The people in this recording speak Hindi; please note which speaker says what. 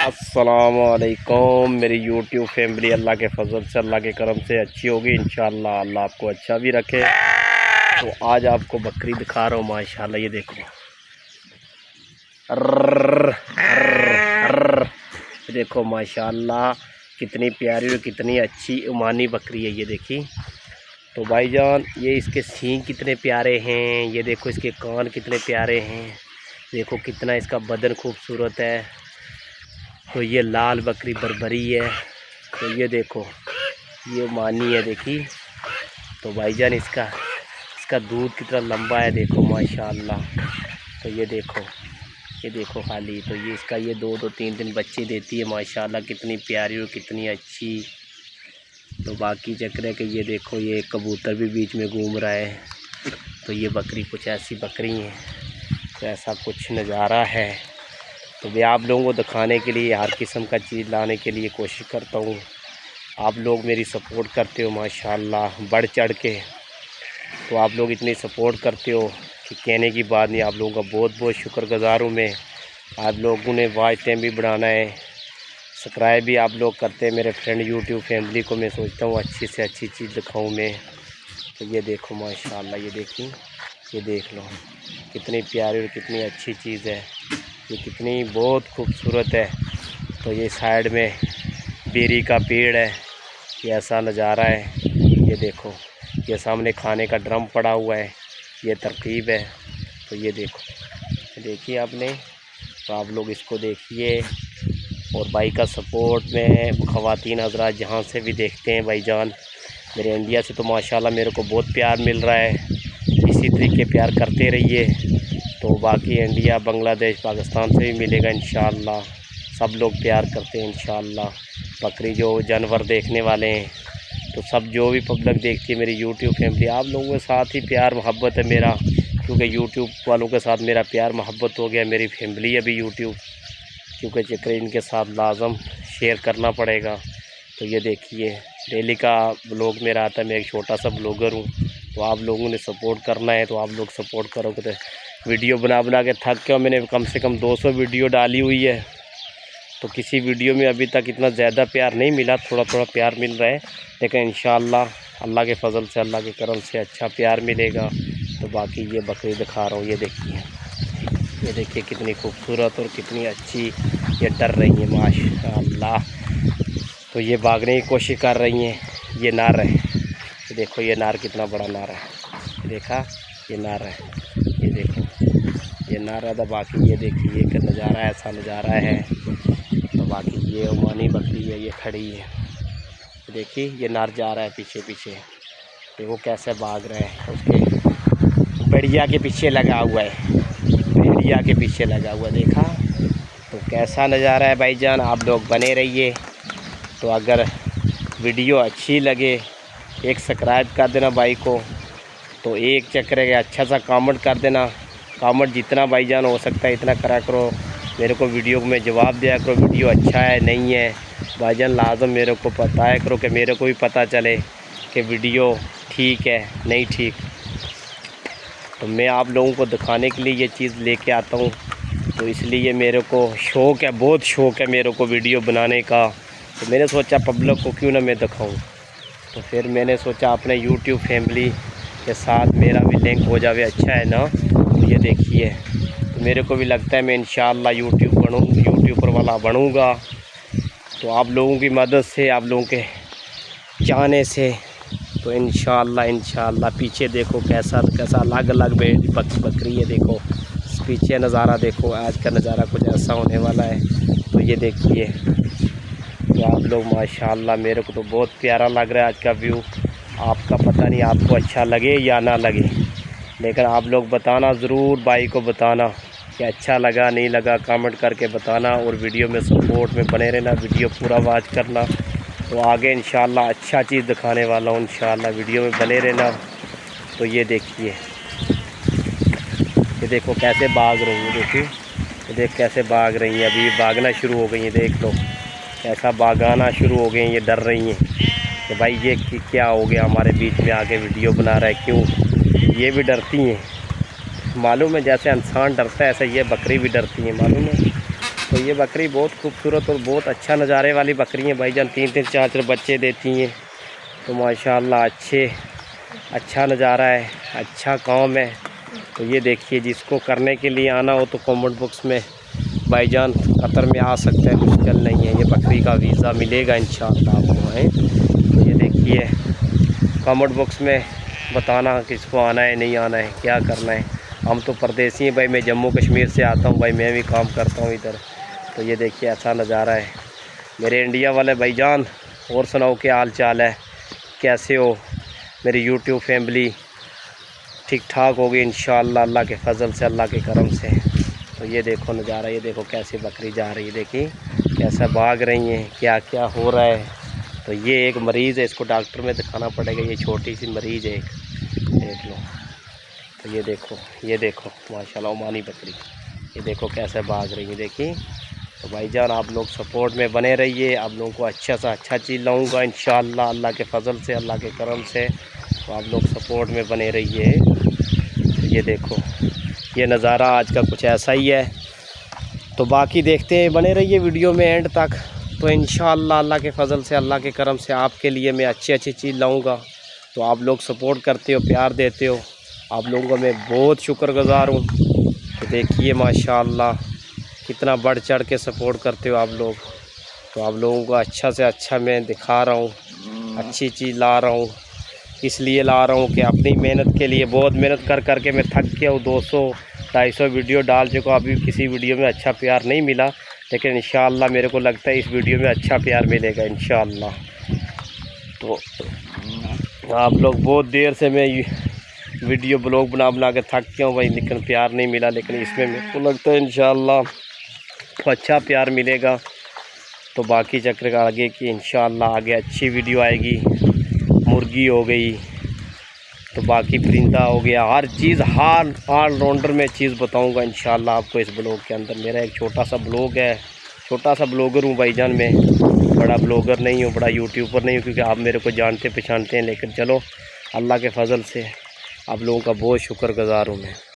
Speaker 1: अस्सलामुअलैकुम मेरी यूट्यूब फैमिली। अल्लाह के फजल से, अल्लाह के करम से अच्छी होगी इंशाअल्लाह। अल्लाह आपको अच्छा भी रखे। तो आज आपको बकरी दिखा रहा हूँ माशाअल्लाह। ये देखो अर्र, अर्र, अर्र। देखो माशाअल्लाह कितनी प्यारी और कितनी अच्छी उमानी बकरी है। ये देखी तो भाईजान, ये इसके सींग कितने प्यारे हैं। ये देखो इसके कान कितने प्यारे हैं। देखो कितना इसका बदन खूबसूरत है। तो ये लाल बकरी बरबरी है। तो ये देखो ये मानी है देखी। तो भाईजान इसका दूध कितना लंबा है देखो माशाअल्लाह। तो ये देखो खाली। तो ये इसका ये 2-2 3 बच्चे देती है माशाअल्लाह। कितनी प्यारी और कितनी अच्छी। तो बाकी चक्र है कि ये देखो ये कबूतर भी बीच में घूम रहा है। तो ये बकरी कुछ ऐसी बकरी हैं। तो ऐसा कुछ नज़ारा है। तो मैं आप लोगों को दिखाने के लिए हर किस्म का चीज़ लाने के लिए कोशिश करता हूँ। आप लोग मेरी सपोर्ट करते हो माशाअल्लाह बढ़ चढ़ के। तो आप लोग इतनी सपोर्ट करते हो कि कहने की बात नहीं। आप लोगों का बहुत बहुत शुक्रगुज़ार हूँ मैं। आप लोगों ने वॉच टाइम भी बढ़ाना है, सब्सक्राइब भी आप लोग करते हैं। मेरे फ्रेंड यूट्यूब फैमिली को मैं सोचता हूँ अच्छी से अच्छी चीज़ दिखाऊँ मैं। तो ये देखो माशाअल्लाह, ये देखिए, ये देख लो कितनी प्यारी और कितनी अच्छी चीज़ है। ये कितनी बहुत खूबसूरत है। तो ये साइड में बेरी का पेड़ है। ये ऐसा नज़ारा है। ये देखो ये सामने खाने का ड्रम पड़ा हुआ है। ये तरकीब है। तो ये देखो देखिए आपने। तो आप लोग इसको देखिए और भाई का सपोर्ट में ख़वातीन हज़रात जहाँ से भी देखते हैं भाईजान, मेरे इंडिया से तो माशाल्लाह मेरे को बहुत प्यार मिल रहा है। इसी तरीके प्यार करते रहिए। तो बाकी इंडिया, बांग्लादेश, पाकिस्तान से भी मिलेगा इंशाअल्लाह। सब लोग प्यार करते हैं इंशाअल्लाह। बकरी जो जानवर देखने वाले हैं, तो सब जो भी पब्लिक देखती है मेरी यूट्यूब फैमिली, आप लोगों के साथ ही प्यार मोहब्बत है मेरा। क्योंकि यूट्यूब वालों के साथ मेरा प्यार मोहब्बत हो गया। मेरी फैमिली है अभी यूट्यूब, क्योंकि चक्कर इनके साथ लाजम शेयर करना पड़ेगा। तो ये देखिए डेली का ब्लॉग मेरा आता है। मैं एक छोटा सा ब्लॉगर हूँ। तो आप लोगों ने सपोर्ट करना है। तो आप लोग सपोर्ट करोगे तो वीडियो बना बना के थक के मैंने कम से कम 200 वीडियो डाली हुई है। तो किसी वीडियो में अभी तक इतना ज़्यादा प्यार नहीं मिला, थोड़ा थोड़ा प्यार मिल रहा है। लेकिन इंशाअल्लाह अल्लाह के फजल से, अल्लाह के करम से अच्छा प्यार मिलेगा। तो बाकी ये बकरी दिखा रहा हूँ। ये देखिए कितनी खूबसूरत और कितनी अच्छी। ये डर रही है माशाअल्लाह। तो ये भागने की कोशिश कर रही हैं। ये नार है। ये देखो ये नार कितना बड़ा नार है। देखा ये नार है। ये देखो ये नार है। तो बाकी ये देखिए कि नज़ारा ऐसा नज़ारा है। तो बाकी ये ओमानी बकरी है, ये खड़ी है। देखिए ये नार जा रहा है पीछे पीछे। देखो कैसे भाग रहा है। उसके बढ़िया के पीछे लगा हुआ है। भेड़िया के पीछे लगा हुआ, देखा। तो कैसा नज़ारा है भाईजान। आप लोग बने रहिए। तो अगर वीडियो अच्छी लगे एक सब्सक्राइब कर देना भाई को। तो एक चक्कर है अच्छा सा कमेंट कर देना। कमेंट जितना भाईजान हो सकता है इतना करा करो। मेरे को वीडियो में जवाब दिया करो, वीडियो अच्छा है नहीं है भाईजान। लाजम मेरे को बताया करो कि मेरे को भी पता चले कि वीडियो ठीक है नहीं ठीक। तो मैं आप लोगों को दिखाने के लिए ये चीज़ लेके आता हूँ। तो इसलिए मेरे को शौक़ है, बहुत शौक़ है मेरे को वीडियो बनाने का। तो मैंने सोचा पब्लिक को क्यों ना मैं दिखाऊँ। तो फिर मैंने सोचा अपने यूट्यूब फैमिली के साथ मेरा भी लिंक हो जावे, अच्छा है ना। तो ये देखिए तो मेरे को भी लगता है मैं इंशाअल्लाह यूट्यूबर वाला बनूँगा। तो आप लोगों की मदद से, आप लोगों के चाहने से, तो इंशाअल्लाह पीछे देखो कैसा अलग अलग बकरी है। देखो पीछे नज़ारा देखो। आज का नज़ारा कुछ ऐसा होने वाला है। तो ये देखिए। तो आप लोग माशाअल्लाह मेरे को तो बहुत प्यारा लग रहा है आज का व्यू। आपका पता नहीं आपको अच्छा लगे या ना लगे, लेकिन आप लोग बताना ज़रूर, भाई को बताना कि अच्छा लगा नहीं लगा, कमेंट करके बताना। और वीडियो में सपोर्ट में बने रहना, वीडियो पूरा वॉच करना। तो आगे इंशाअल्लाह अच्छा चीज़ दिखाने वाला हूँ इंशाअल्लाह, वीडियो में बने रहना। तो ये देखिए ये देखो कैसे भाग रही है। देखिए ये देख कैसे भाग रही हैं। अभी भागना शुरू हो गई हैं। देख लो कैसा भागाना शुरू हो गए हैं। ये डर रही हैं कि भाई ये क्या हो गया, हमारे बीच में आके वीडियो बना रहा है क्यों। ये भी डरती हैं, मालूम है। जैसे इंसान डरता है ऐसे ये बकरी भी डरती हैं, मालूम है। तो तो ये बकरी बहुत खूबसूरत और बहुत अच्छा नज़ारे वाली बकरी है भाईजान। 3-3 4-4 बच्चे देती हैं। तो माशाल्लाह अच्छा नज़ारा है, अच्छा काम है। तो ये देखिए, जिसको करने के लिए आना हो तो कमेंट बॉक्स में भाईजान कतर में आ सकते हैं, मुश्किल नहीं है। ये बकरी का वीज़ा मिलेगा इंशाअल्लाह आपको है। तो ये देखिए, कमेंट बॉक्स में बताना किसको आना है, नहीं आना है, क्या करना है। हम तो परदेसी हैं भाई, मैं जम्मू कश्मीर से आता हूँ भाई, मैं भी काम करता हूँ इधर। तो ये देखिए, ऐसा नज़ारा है मेरे इंडिया वाले भाईजान। और सुनाओ क्या हाल चाल है, कैसे हो मेरी यूट्यूब फैमिली? ठीक ठाक होगी इंशाअल्लाह अल्लाह के फजल से, अल्लाह के करम से। तो ये देखो नज़ारा, ये देखो कैसे बकरी जा रही है, देखिए कैसा भाग रही हैं, क्या क्या हो रहा है। तो ये एक मरीज़ है, इसको डॉक्टर में दिखाना पड़ेगा। ये छोटी सी मरीज़ है एक, देख लो। तो ये देखो माशाल्लाह ओमानी बकरी, ये देखो कैसे भाग रही है, देखिए। तो भाईजान आप लोग सपोर्ट में बने रहिए, आप लोगों को अच्छा सा अच्छा चीज़ लाऊंगा इंशाअल्लाह अल्लाह के फजल से, अल्लाह के करम से। तो आप लोग सपोर्ट में बने रहिए। तो ये देखो, ये नज़ारा आज का कुछ ऐसा ही है। तो बाकी देखते हैं, बने रहिए वीडियो में एंड तक। तो इंशाअल्लाह अल्लाह के फजल से, अल्लाह के करम से आपके लिए मैं अच्छी चीज़ लाऊंगा। तो आप लोग सपोर्ट करते हो, प्यार देते हो, आप लोगों का मैं बहुत शुक्रगुज़ार हूँ। तो देखिए माशाअल्लाह कितना बढ़ चढ़ के सपोर्ट करते हो आप लोग। तो आप लोगों को अच्छा से अच्छा मैं दिखा रहा हूँ, अच्छी चीज़ ला रहा हूँ। इसलिए ला रहा हूँ कि अपनी मेहनत के लिए, बहुत मेहनत कर करके मैं थक गया हूँ। 200-250 वीडियो डाल चुका, अभी किसी वीडियो में अच्छा प्यार नहीं मिला। लेकिन इंशाअल्लाह मेरे को लगता है इस वीडियो में अच्छा प्यार मिलेगा इंशाअल्लाह। तो आप लोग, बहुत देर से मैं वीडियो ब्लॉग बना के थक गया हूँ भाई, लेकिन प्यार नहीं मिला। लेकिन इसमें मेरे को लगता है इंशाअल्लाह अच्छा प्यार मिलेगा। तो बाकी चक्र का आगे की इंशाअल्लाह आगे अच्छी वीडियो आएगी। मुर्गी हो गई, तो बाकी परिंदा हो गया, हर चीज़ ऑलराउंडर में चीज़ बताऊंगा इंशाअल्लाह आपको इस ब्लॉग के अंदर। मेरा एक छोटा सा ब्लॉग है, छोटा सा ब्लॉगर हूँ भाईजान मैं, बड़ा ब्लॉगर नहीं हूँ, बड़ा यूट्यूबर नहीं हूँ, क्योंकि आप मेरे को जानते पहचानते हैं। लेकिन चलो अल्लाह के फजल से आप लोगों का बहुत शुक्रगुज़ार हूँ मैं।